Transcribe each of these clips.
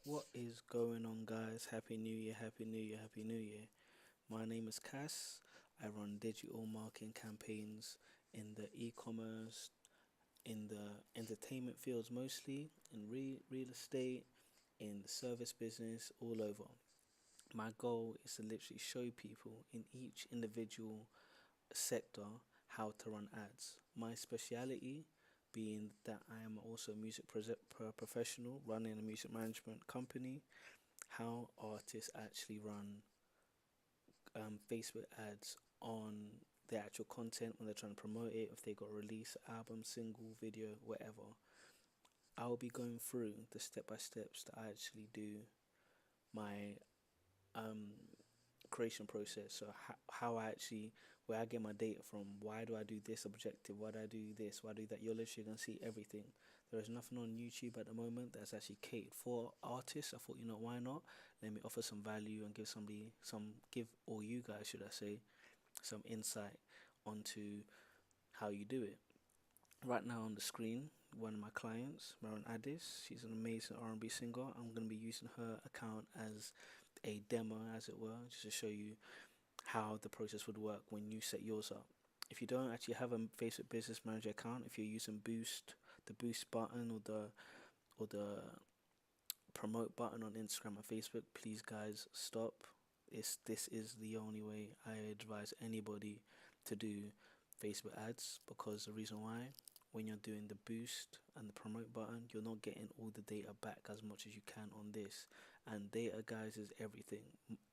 What is going on, guys? Happy New Year, Happy New Year, Happy New Year. My name is Cass. I run digital marketing campaigns in the e commerce, in the entertainment fields mostly, in real estate, in the service business, all over. My goal is to literally show people in each individual sector how to run ads. My speciality being that I am also a professional running a music management company, how artists actually run Facebook ads on the actual content when they're trying to promote it, if they got a release, album, single, video, whatever. I'll be going through the step by steps that I actually do my um, creation process. So how I actually where I get my data from. Why do I do this objective? Why do I do this? Why do that? You're literally gonna see everything. There is nothing on YouTube at the moment that's actually catered for artists. I thought, why not? Let me offer some value and give somebody some give all you guys, should I say, some insight onto how you do it. Right now on the screen, one of my clients, Maron Addis, she's an amazing R&B singer. I'm going to be using her account as a demo, as it were, just to show you how the process would work when you set yours up. If you don't actually have a Facebook Business Manager account, if you're using Boost, the Boost button or the promote button on Instagram and Facebook, please guys stop. This is the only way I advise anybody to do Facebook ads, because the reason why, when you're doing the boost and the promote button, you're not getting all the data back as much as you can on this. And data, guys, is everything.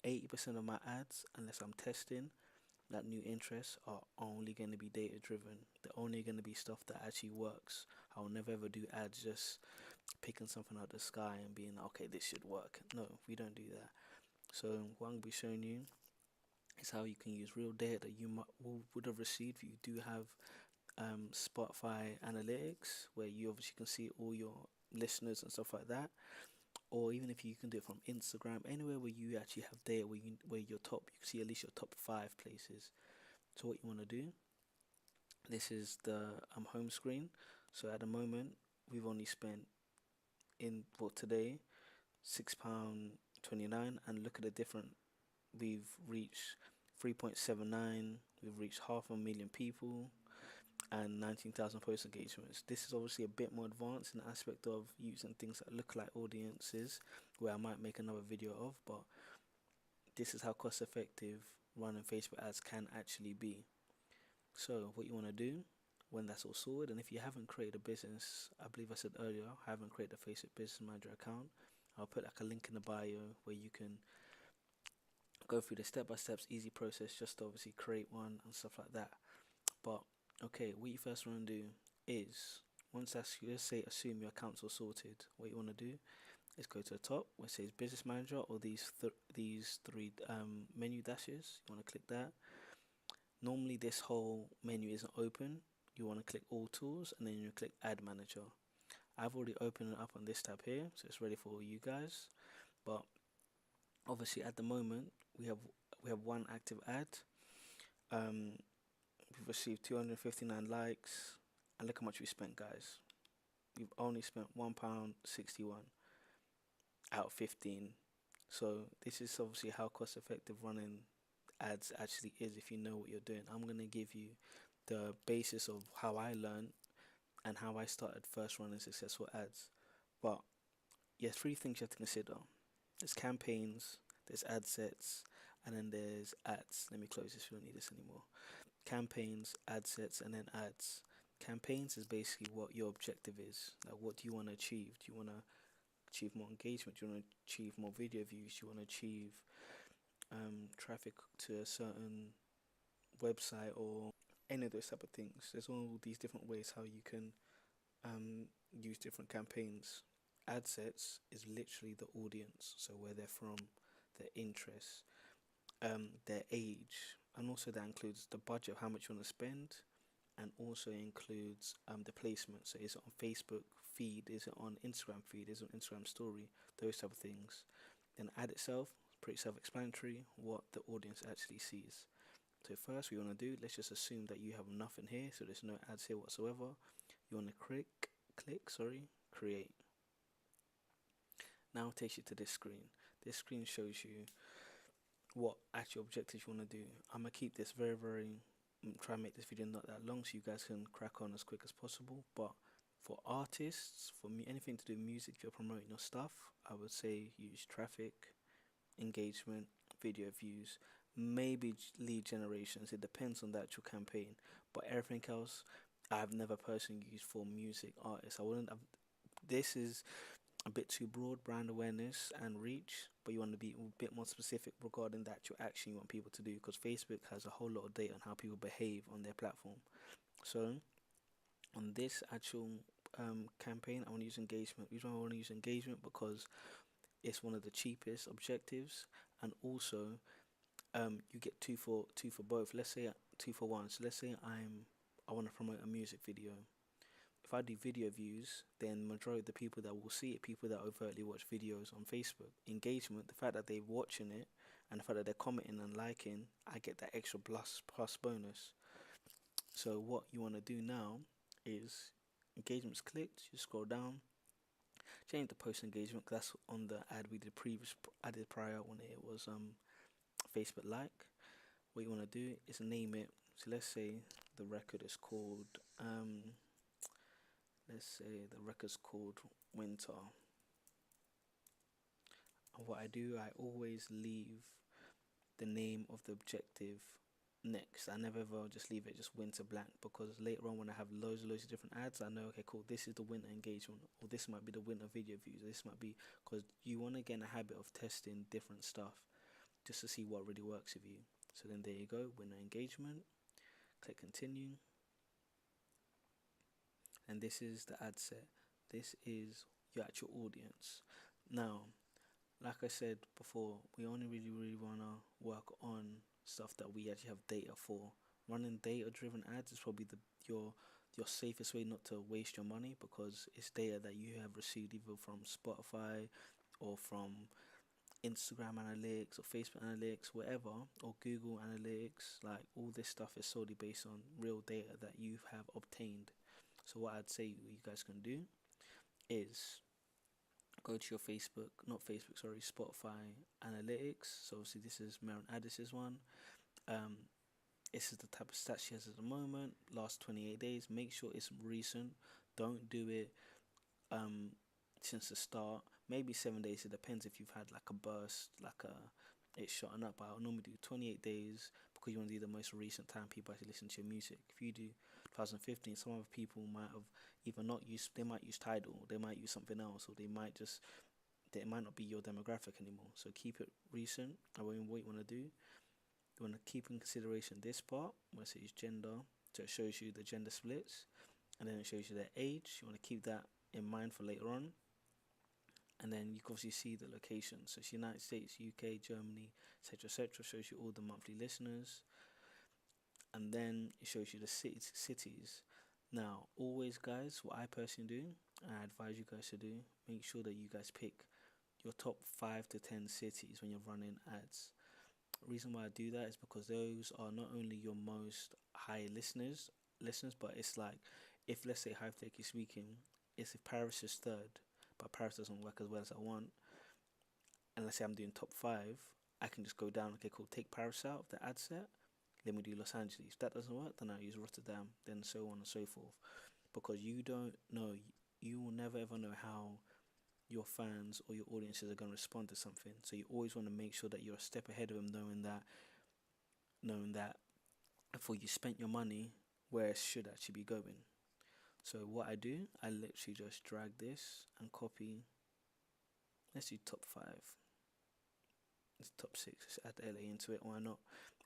80% of my ads, unless I'm testing that new interest, are only going to be data driven. They're only going to be stuff that actually works. I'll never ever do ads just picking something out of the sky and being like, okay, this should work. No, we don't do that. So what I'm going to be showing you is how you can use real data that you would have received if you do have Spotify analytics, where you obviously can see all your listeners and stuff like that, or even if you can do it from Instagram, anywhere where you actually have data where your top, you can see at least your top 5 places. So what you want to do, this is the home screen. So at the moment, we've only spent in for today £6.29, and look at the different. We've reached 3.79. We've reached half a million people and 19,000 post engagements. This is obviously a bit more advanced in the aspect of using things that look like audiences, where I might make another video of, but this is how cost effective running Facebook ads can actually be. So what you want to do when that's all sorted, and if you haven't created a business, I believe I said earlier, I haven't created a Facebook Business Manager account, I'll put like a link in the bio where you can go through the step by steps, easy process, just to obviously create one and stuff like that. But okay, what you first want to do is, once that's, let's say, assume your accounts are sorted, what you want to do is go to the top where it says Business Manager, or these three menu dashes. You want to click that. Normally, this whole menu isn't open. You want to click All Tools and then you click Ad Manager. I've already opened it up on this tab here, so it's ready for all you guys. But obviously, at the moment, we have one active ad. Um, we've received 259 likes, and look how much we spent, guys. We've only spent £1.61 out of 15. So this is obviously how cost effective running ads actually is if you know what you're doing. I'm gonna give you the basis of how I learned and how I started first running successful ads. But yeah, 3 things you have to consider. There's campaigns, there's ad sets, and then there's ads. Let me close this, we don't need this anymore. Campaigns, ad sets, and then ads. Campaigns is basically what your objective is. Like, what do you want to achieve? Do you want to achieve more engagement? Do you want to achieve more video views? Do you want to achieve traffic to a certain website or any of those type of things? There's all these different ways how you can use different campaigns. Ad sets is literally the audience, so where they're from, their interests, their age, and also that includes the budget of how much you want to spend, and also includes the placement. So is it on Facebook feed? Is it on Instagram feed? Is it on Instagram story? Those type of things. Then ad itself, pretty self-explanatory, what the audience actually sees. So first we want to do, let's just assume that you have nothing here, so there's no ads here whatsoever. You want to click, create. Now it takes you to this screen. This screen shows you what actual objectives you want to do. I'm gonna keep this try and make this video not that long so you guys can crack on as quick as possible. But for artists, for me, anything to do with music, if you're promoting your stuff, I would say use traffic, engagement, video views, maybe lead generations. It depends on the actual campaign. But everything else, I've never personally used for music artists. I wouldn't have. This is a bit too broad, brand awareness and reach, but you want to be a bit more specific regarding the actual action you want people to do, because Facebook has a whole lot of data on how people behave on their platform. So on this actual campaign, I want to use engagement. The reason why I want to use engagement because it's one of the cheapest objectives, and also you get two for both. Let's say 2 for 1. So let's say I want to promote a music video. If I do video views, then majority of the people that will see it, people that overtly watch videos on Facebook. Engagement, the fact that they're watching it and the fact that they're commenting and liking, I get that extra plus bonus. So what you want to do now is engagement's clicked, you scroll down, change the post engagement, 'cause that's on the ad we did I did prior when it was Facebook like. What you want to do is name it. So let's say the record is called let's say the record's called Winter. And what I do, I always leave the name of the objective next. I never ever just leave it just winter blank, because later on when I have loads of different ads, I know, okay, cool, this is the winter engagement, or this might be the winter video views. This might be, because you want to get in a habit of testing different stuff just to see what really works with you. So then there you go, winter engagement. Click continue. And this is the ad set. This is your actual audience. Now, like I said before, we only really want to work on stuff that we actually have data for. Running data-driven ads is probably your safest way not to waste your money, because it's data that you have received either from Spotify or from Instagram analytics or Facebook analytics, whatever, or Google analytics. Like, all this stuff is solely based on real data that you have obtained. So what I'd say you guys can do is go to your Facebook, not Facebook, sorry, Spotify analytics. So obviously this is Maren Addis's one. This is the type of stats she has at the moment, last 28 days. Make sure it's recent. Don't do it since the start. Maybe 7 days, it depends if you've had like a burst, like it's shot up. But I'll normally do 28 days, because you want to do the most recent time people actually listen to your music. If you do 2015, some other people might have either not used, they might use Tidal, they might use something else, or they might not be your demographic anymore. So keep it recent. And what you want to do, you want to keep in consideration this part where it says gender, so it shows you the gender splits, and then it shows you their age. You want to keep that in mind for later on. And then you can obviously see the location. So it's United States, UK, Germany, etc. Shows you all the monthly listeners. And then it shows you the cities. Now, always, guys, what I personally do, and I advise you guys to do, make sure that you guys pick your top 5 to 10 cities when you're running ads. The reason why I do that is because those are not only your most high listeners, but it's like, if, let's say, hypothetically speaking, if Paris is third, but Paris doesn't work as well as I want, and let's say I'm doing top 5, I can just go down, okay, cool, take Paris out of the ad set, then we do Los Angeles. If that doesn't work, then I use Rotterdam, then so on and so forth. Because you don't know, you will never ever know how your fans or your audiences are going to respond to something. So you always want to make sure that you're a step ahead of them, knowing that before you spent your money, where it should actually be going. So what I do, I literally just drag this and copy. Let's do top 5. It's top 6. Let's add LA into it. Why not?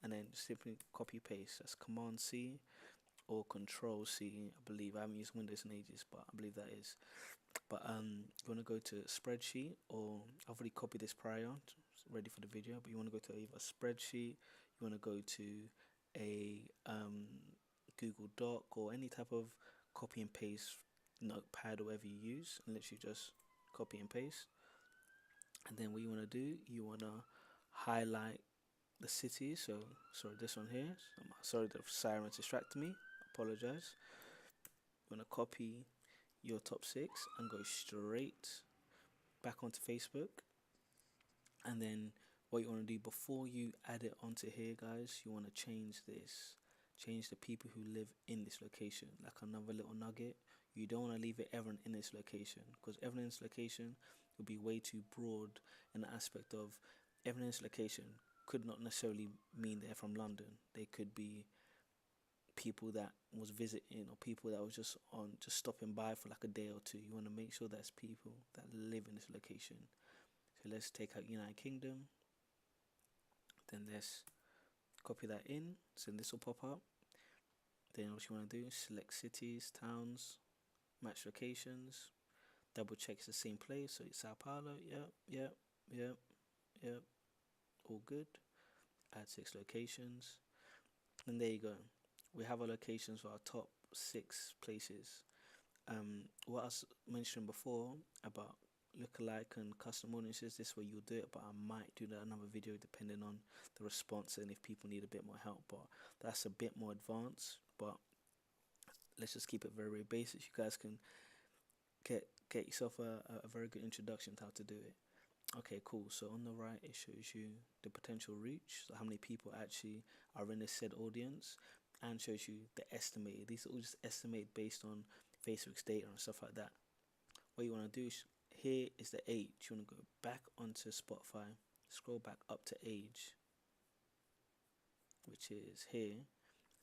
And then simply copy paste. That's Command C or Control C. I believe I haven't used Windows in ages, but I believe that is. But you want to go to spreadsheet, or I've already copied this prior, ready for the video. But you want to go to either spreadsheet, you want to go to a Google Doc, or any type of copy and paste notepad or whatever you use, and literally just copy and paste. And then what you want to do, you want to highlight the city. So sorry, this one here. Sorry, the siren distracted me. Apologize. You want to copy your top 6 and go straight back onto Facebook, and then what you want to do before you add it onto here, guys, you want to change this. Change the people who live in this location, like another little nugget. You don't want to leave it everyone in this location, because everyone in this location would be way too broad in the aspect of everyone in this location could not necessarily mean they're from London. They could be people that was visiting, or people that was just stopping by for like a day or two. You want to make sure that's people that live in this location. So let's take out United Kingdom, then let's copy that in, so this will pop up. Then what you want to do is select cities, towns, match locations, double check it's the same place, so it's Sao Paulo. Yep, all good. Add 6 locations, and there you go. We have our locations for our top 6 places. What I was mentioning before about lookalike and custom audiences, this way you'll do it, but I might do that another video depending on the response and if people need a bit more help. But that's a bit more advanced, but let's just keep it very, very basic. You guys can get yourself a very good introduction to how to do it. Okay, cool. So on the right, it shows you the potential reach, so how many people actually are in this said audience, and shows you the estimated. These are all just estimated based on Facebook's data and stuff like that. What you want to do is, here is the age. You want to go back onto Spotify, scroll back up to age, which is here,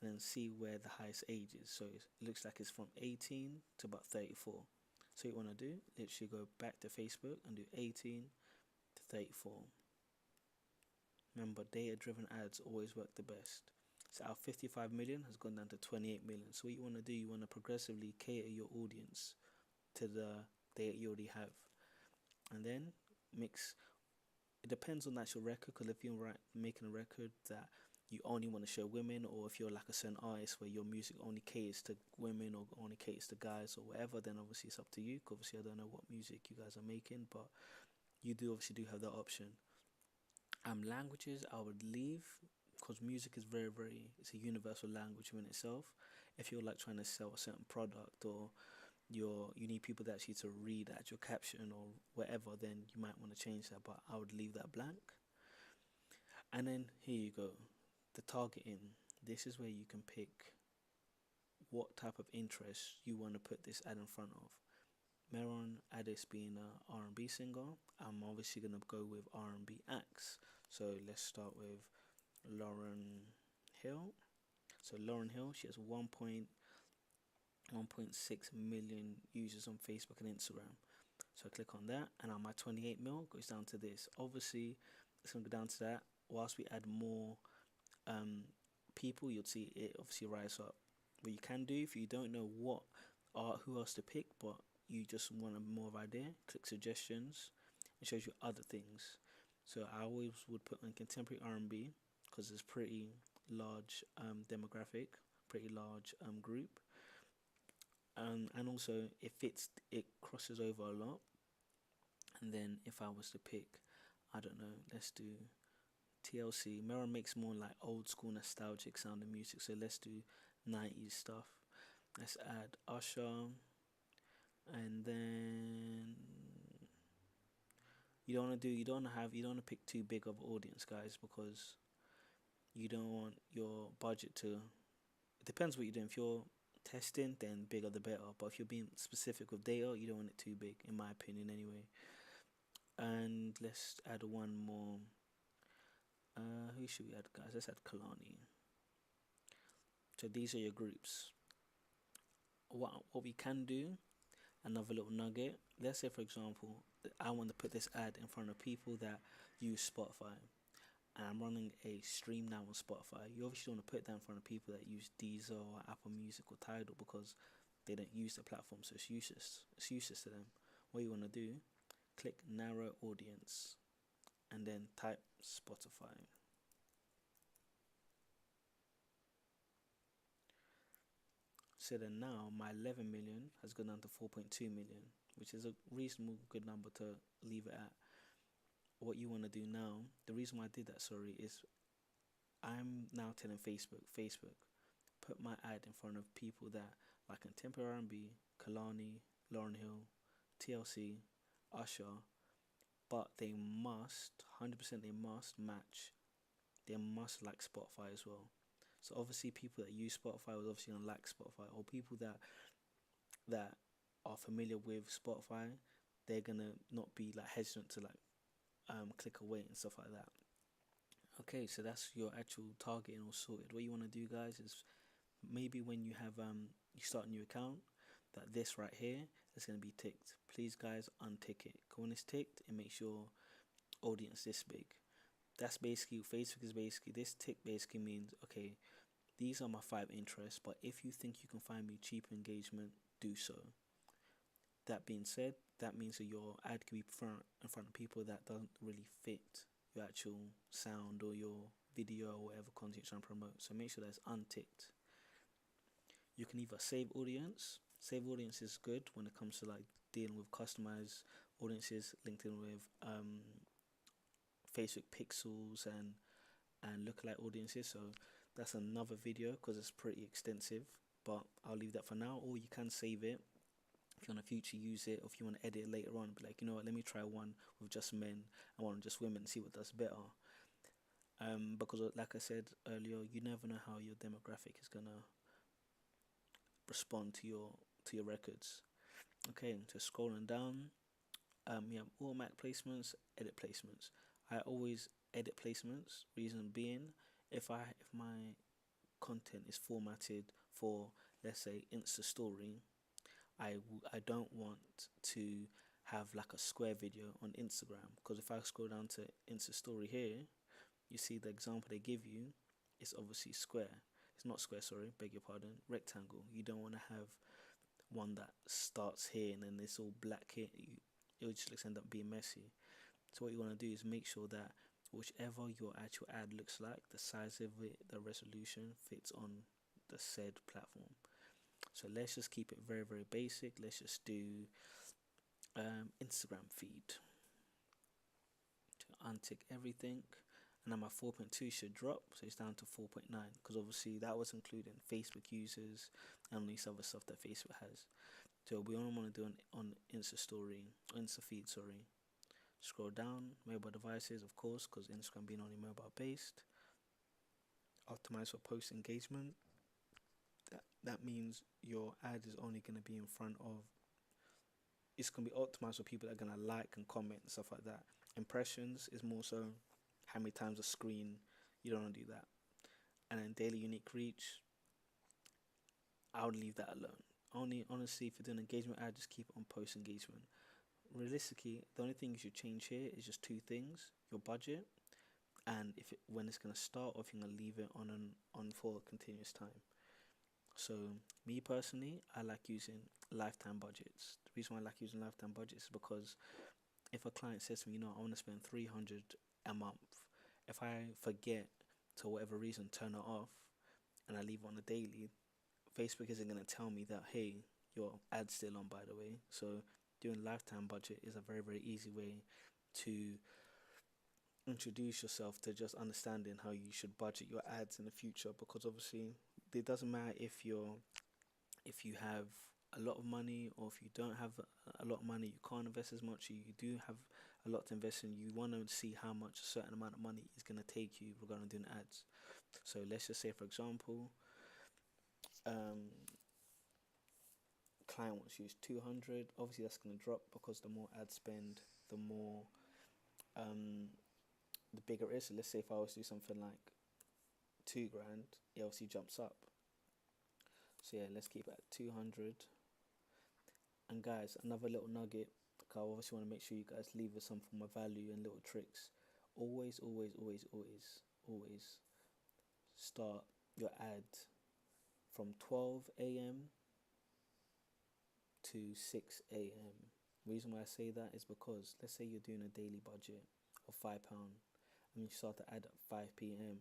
and then see where the highest age is. So it looks like it's from 18 to about 34. So what you want to do, literally go back to Facebook and do 18 to 34. Remember, data-driven ads always work the best. So our 55 million has gone down to 28 million. So what you want to do, you want to progressively cater your audience to the data you already have. And then mix. It depends on the actual record, because if you're making a record that you only want to show women, or if you're like a certain artist where your music only caters to women or only caters to guys or whatever, then obviously it's up to you. Obviously I don't know what music you guys are making, but you obviously do have that option. Languages I would leave, because music is very, very, it's a universal language in itself. If you're like trying to sell a certain product, or you need people that actually to read at your caption or whatever, then you might want to change that, but I would leave that blank. And then here you go, the targeting. This is where you can pick what type of interest you want to put this ad in front of. Meron Addis being a R&B singer, I'm obviously going to go with R&B acts. So let's start with Lauryn Hill. So Lauryn Hill, she has 1.6 million users on Facebook and Instagram. So I click on that, and on my 28 mil goes down to this. Obviously, it's going to go down to that. Whilst we add more people, you'll see it obviously rise up. What you can do, if you don't know who else to pick, but you just want a more of idea, click suggestions. It shows you other things. So I always would put on contemporary R&B, because it's pretty large demographic, pretty large group, and also it crosses over a lot. And then if I was to pick, I don't know, let's do TLC. Meron makes more like old school nostalgic sounding music, so let's do 90s stuff. Let's add Usher, and then you don't want to pick too big of an audience, guys, because you don't want your budget to, it depends what you're doing. If you're testing, then bigger the better, but if you're being specific with data, you don't want it too big, in my opinion anyway. And let's add one more. Who should we add, guys? Let's add Kalani. So these are your groups. What we can do, another little nugget, let's say for example I want to put this ad in front of people that use Spotify, and I'm running a stream now on Spotify. You obviously want to put that in front of people that use Deezer or Apple Music or Tidal, because they don't use the platform, so it's useless to them. What you want to do, click narrow audience and then type Spotify. So then now my 11 million has gone down to 4.2 million, which is a reasonable good number to leave it at. What you want to do now, the reason why I did that, is I'm now telling Facebook, put my ad in front of people that like contemporary R&B, Kalani, Lauryn Hill, TLC, Usher, but they must 100% they must match. They must like Spotify as well. So obviously, people that use Spotify will obviously gonna like Spotify, or people that are familiar with Spotify, they're gonna not be like hesitant to like click away and stuff like that. Okay, so that's your actual targeting all sorted. What you want to do, guys, is maybe when you have you start a new account, that this right here is going to be ticked. Please, guys, untick it. When it's ticked, it makes your audience this big. That's basically Facebook is basically this tick basically means, okay, these are my 5 interests, but if you think you can find me cheaper engagement, do so. That being said, that means that your ad can be in front of people that don't really fit your actual sound or your video or whatever content you're trying to promote. So make sure that's unticked. You can either save audience. Save audience is good when it comes to like dealing with customized audiences linked in with Facebook pixels and lookalike audiences. So that's another video because it's pretty extensive, but I'll leave that for now. Or you can save it if you want to future use it, or if you want to edit it later on, be like, you know what, let me try one with just men and one with just women and see what does better. Because like I said earlier, you never know how your demographic is gonna respond to your records. Okay, so scrolling down, you have automatic placements, edit placements. I always edit placements. Reason being, if my content is formatted for, let's say, Insta story, I don't want to have like a square video on Instagram, because if I scroll down to Insta story here, you see the example they give you is obviously square. It's not square, sorry, beg your pardon, rectangle. You don't want to have one that starts here and then it's all black here. It'll just end up being messy. So what you want to do is make sure that whichever your actual ad looks like, the size of it, the resolution fits on the said platform. So let's just keep it very, very basic. Let's just do Instagram feed. To untick everything. And then my 4.2 should drop, so it's down to 4.9, because obviously that was including Facebook users and all these other stuff that Facebook has. So we only want to do on Insta story, Insta feed, sorry. Scroll down, mobile devices, of course, because Instagram being only mobile based. Optimize for post engagement. That means your ad is only going to be in front of, it's going to be optimized for people that are going to like and comment and stuff like that. Impressions is more so how many times a screen. You don't want to do that. And then daily unique reach, I would leave that alone. Only honestly, if you're doing engagement ad, just keep it on post engagement. Realistically, the only thing you should change here is just 2 things: your budget, and when it's gonna start, or if you're gonna leave it on for a continuous time. So me personally, I like using lifetime budgets. The reason why I like using lifetime budgets is because if a client says to me, I want to spend 300 a month, if I forget to whatever reason turn it off and I leave it on a daily, Facebook isn't going to tell me that, hey, your ad's still on, by the way. So doing lifetime budget is a very, very easy way to introduce yourself to just understanding how you should budget your ads in the future, because obviously it doesn't matter if you have a lot of money or if you don't have a lot of money, you can't invest as much. You do have a lot to invest in. You want to see how much a certain amount of money is going to take you regarding doing ads. So let's just say, for example, client wants to use 200. Obviously that's going to drop, because the more ad spend, the more the bigger it is. So let's say if I was to do something like 2 grand, it obviously jumps up. So yeah, let's keep it at 200. And guys, another little nugget, I obviously want to make sure you guys leave with some form of value and little tricks. Always start your ad from 12 a.m. to 6 a.m. Reason why I say that is because, let's say you're doing a daily budget of £5 and you start the ad at 5 p.m.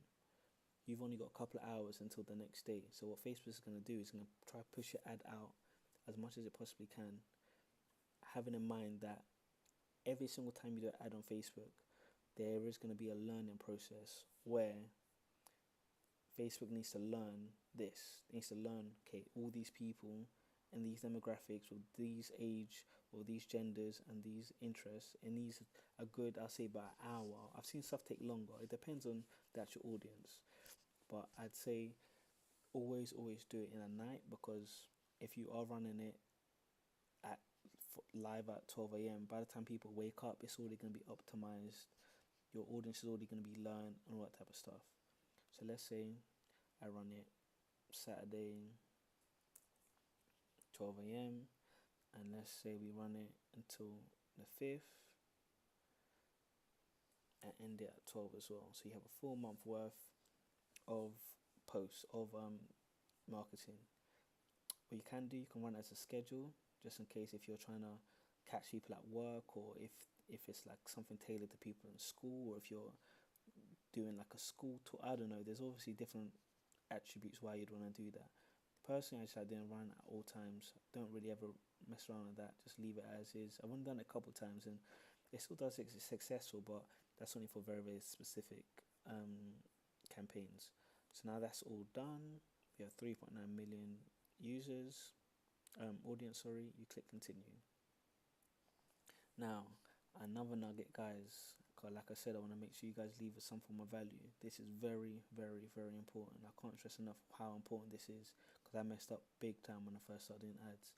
You've only got a couple of hours until the next day. So what Facebook is going to do is going to try to push your ad out as much as it possibly can, having in mind that every single time you do an ad on Facebook, there is going to be a learning process where Facebook needs to learn this. It needs to learn, okay, all these people in these demographics with these age or these genders and these interests, it needs a good, I'll say, about an hour. I've seen stuff take longer. It depends on the actual audience, but I'd say always do it in a night, because if you are running it at live at 12 a.m., by the time people wake up, it's already going to be optimized. Your audience is already going to be learned and all that type of stuff. So let's say I run it Saturday 12 a.m. and let's say we run it until the 5th and end it at 12 as well. So you have a full month worth of posts of marketing. What you can do, you can run it as a schedule, just in case if you're trying to catch people at work, or if it's like something tailored to people in school, or if you're doing like a school tour. I don't know, there's obviously different attributes why you'd want to do that. Personally, I just didn't run at all times. Don't really ever mess around with that. Just leave it as is. I've only done it a couple of times and it still does it's successful, but that's only for very specific campaigns. So now that's all done. We have 3.9 million users, audience, sorry. You click continue. Now, another nugget, guys, because like I said, I want to make sure you guys leave us some form of value. This is very important. I can't stress enough how important this is, because I messed up big time when I first started doing ads.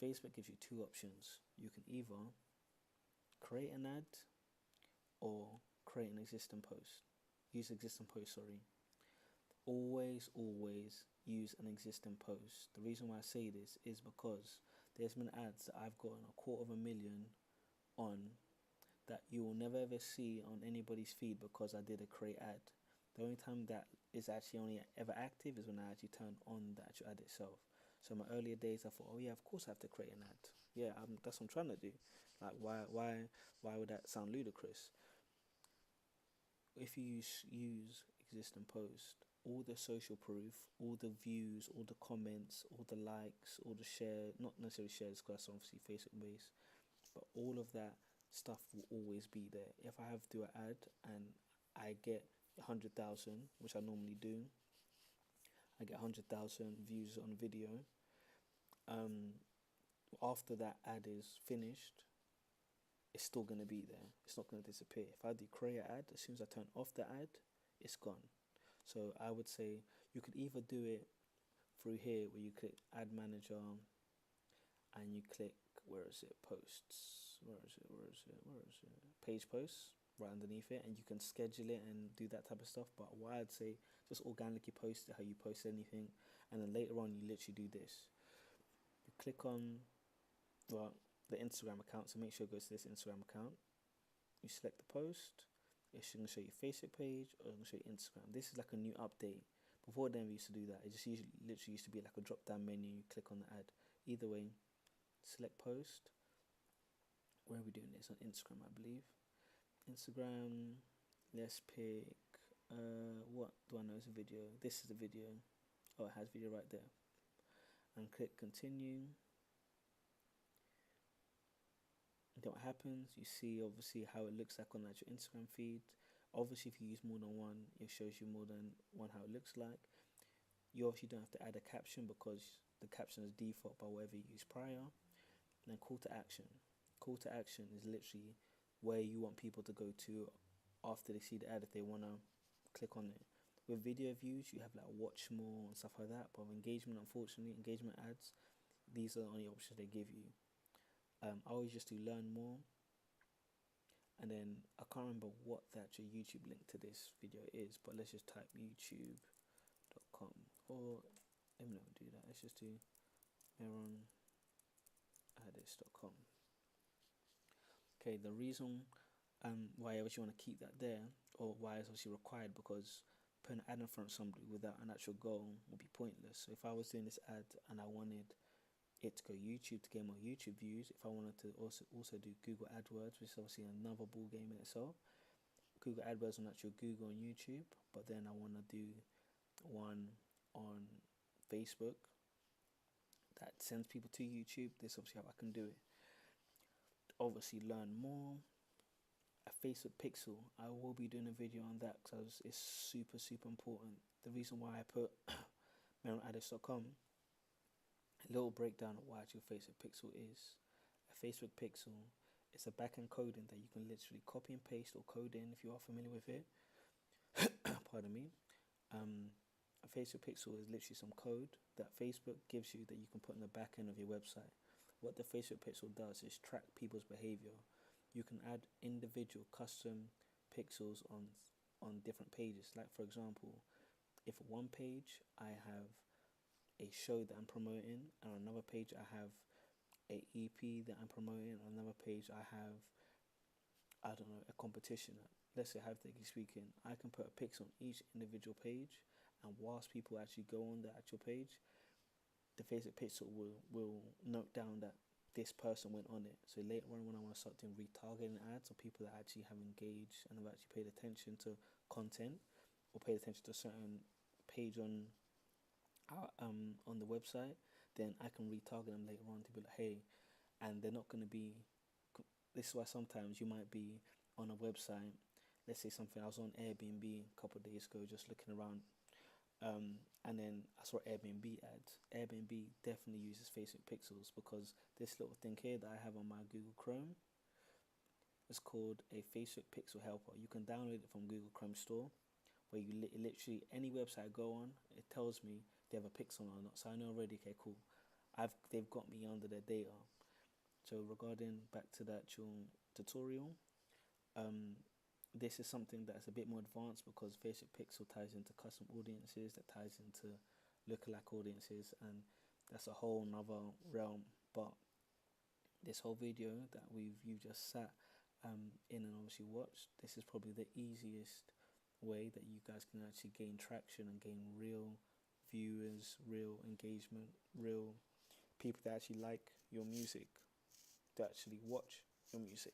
Facebook gives you two options. You can either create an ad or create an existing post. Use existing post, sorry. Always use an existing post. The reason why I say this is because there's been ads that I've gotten 250,000 on that you will never ever see on anybody's feed because I did a create ad. The only time that is actually only ever active is when I actually turn on the actual ad itself. So in my earlier days, I thought, oh yeah, of course I have to create an ad. Yeah, that's what I'm trying to do. Like, why would that sound ludicrous? If you use existing post, all the social proof, all the views, all the comments, all the likes, all the share, not necessarily shares because that's obviously Facebook based, but all of that stuff will always be there. If I have to do an ad and I get 100,000, which I normally do, I get 100,000 views on video. After that ad is finished, it's still going to be there. It's not going to disappear. If I do create an ad, as soon as I turn off the ad, it's gone. So I would say you could either do it through here where you click Ad Manager and you click, where is it, Posts, where is it, Page Posts, right underneath it, and you can schedule it and do that type of stuff. But what I'd say, just organically post it how you post anything, and then later on you literally do this. You click on, well, the Instagram account, so make sure it goes to this Instagram account. You select the post. It's going to show you Facebook page or it's going to show you Instagram. This is like a new update. Before then we used to do that. It just literally used to be like a drop down menu. You click on the ad. Either way, select post. Where are we doing this? On Instagram, I believe. Instagram, let's pick, what do I know is a video? This is the video. Oh, it has video right there. And click continue. Then what happens, you see obviously how it looks like on your Instagram feed. Obviously if you use more than one, it shows you more than one how it looks like. You obviously don't have to add a caption because the caption is default by whatever you used prior. And then call to action. Call to action is literally where you want people to go to after they see the ad if they want to click on it. With video views, you have like watch more and stuff like that. But with engagement, unfortunately, engagement ads, these are the only options they give you. I always just do learn more, and then I can't remember what the actual YouTube link to this video is, but let's just type youtube.com, or let me not do that, let's just do meronaddis.com. Okay, the reason why I actually want to keep that there, or why it's obviously required, because putting an ad in front of somebody without an actual goal would be pointless. So if I was doing this ad and I wanted it to go YouTube to get more YouTube views, if I wanted to also do Google AdWords, which is obviously another ball game in itself. Google AdWords on actual Google and YouTube, but then I want to do one on Facebook that sends people to YouTube. This is obviously how I can do it. Obviously learn more. A Facebook pixel, I will be doing a video on that because it's super important. The reason why I put meronaddis.com A little breakdown of what actual Facebook Pixel is. A Facebook Pixel is a backend coding that you can literally copy and paste or code in if you are familiar with it. Pardon me. A Facebook Pixel is literally some code that Facebook gives you that you can put in the back end of your website. What the Facebook Pixel does is track people's behavior. You can add individual custom pixels on different pages. Like for example, if on one page I have a show that I'm promoting, and on another page I have a EP that I'm promoting, on another page I have, I don't know, a competition. Let's say hypothetically speaking, I can put a pixel on each individual page, and whilst people actually go on the actual page, the Facebook Pixel will note down that this person went on it. So later on, when I want to start doing retargeting ads, or people that actually have engaged and have actually paid attention to content, or paid attention to a certain page on the website, then I can retarget them later on to be like, hey, and they're not going to be. This is why sometimes you might be on a website. Let's say something. I was on Airbnb a couple of days ago, just looking around. And then I saw Airbnb ads. Airbnb definitely uses Facebook Pixels because this little thing here that I have on my Google Chrome is called a Facebook Pixel Helper. You can download it from Google Chrome Store, where you literally any website I go on, it tells me they have a pixel or not. So I know already, okay, cool. They've got me under their data. So regarding back to the actual tutorial, this is something that's a bit more advanced because Facebook Pixel ties into custom audiences, that ties into lookalike audiences, and that's a whole nother realm. But this whole video that you just sat in and obviously watched, this is probably the easiest way that you guys can actually gain traction and gain real viewers, real engagement, real people that actually like your music, that actually watch your music.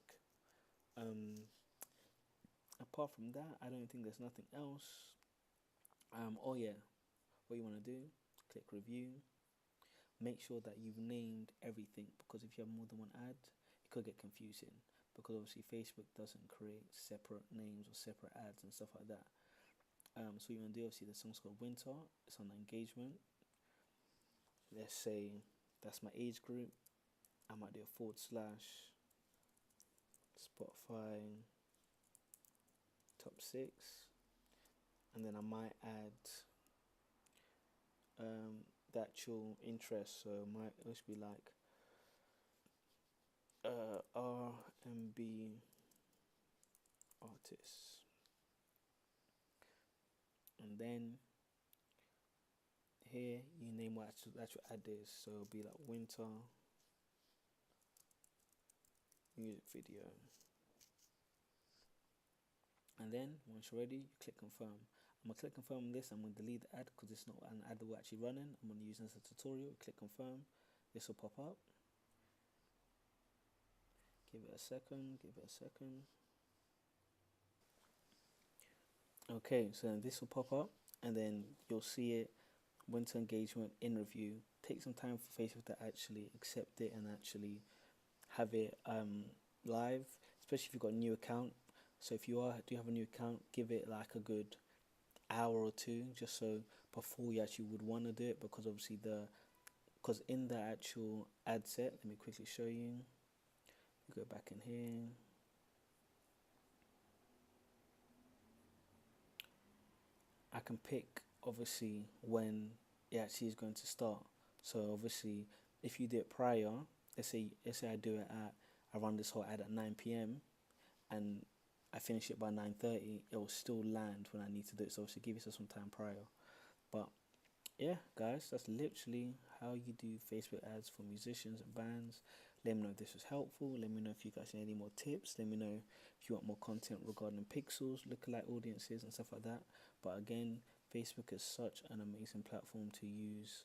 Apart from that, I don't think there's nothing else. Oh yeah, what you want to do, click review. Make sure that you've named everything, because if you have more than one ad, it could get confusing, because obviously Facebook doesn't create separate names or separate ads and stuff like that. So you want to do, obviously the song's called Winter, it's on engagement. Let's say that's my age group. I might do a / Spotify top 6, and then I might add the actual interest. So it might just be like R&B artists, and then here you name what actual ad is. So it'll be like Winter music video, and then once you're ready, you click confirm. I'm gonna click confirm on this. I'm gonna delete the ad because it's not an ad that we're actually running. I'm gonna use this as a tutorial. Click confirm. This will pop up. Give it a second. Okay, so then this will pop up, and then you'll see it. Winter engagement in review. Take some time for Facebook to actually accept it and actually have it live, especially if you've got a new account. So if you do have a new account, give it like a good hour or two, just so before you actually would want to do it, because obviously because in the actual ad set, let me quickly show you. You go back in here. I can pick obviously when it actually is going to start. So obviously, if you do it prior, let's say I run this whole ad at 9 p.m. and I finish it by 9:30, it will still land when I need to do it. So obviously, give yourself some time prior. But yeah, guys, that's literally how you do Facebook ads for musicians and bands. Let me know if this was helpful. Let me know if you guys need any more tips. Let me know if you want more content regarding pixels, lookalike audiences, and stuff like that. But again, Facebook is such an amazing platform to use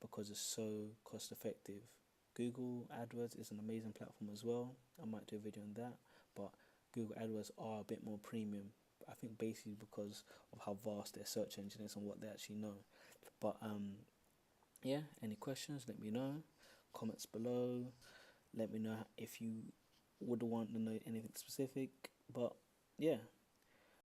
because it's so cost effective. Google AdWords is an amazing platform as well. I might do a video on that, but Google AdWords are a bit more premium. I think basically because of how vast their search engine is and what they actually know. But yeah, any questions, let me know. Comments below. Let me know if you would want to know anything specific. But yeah.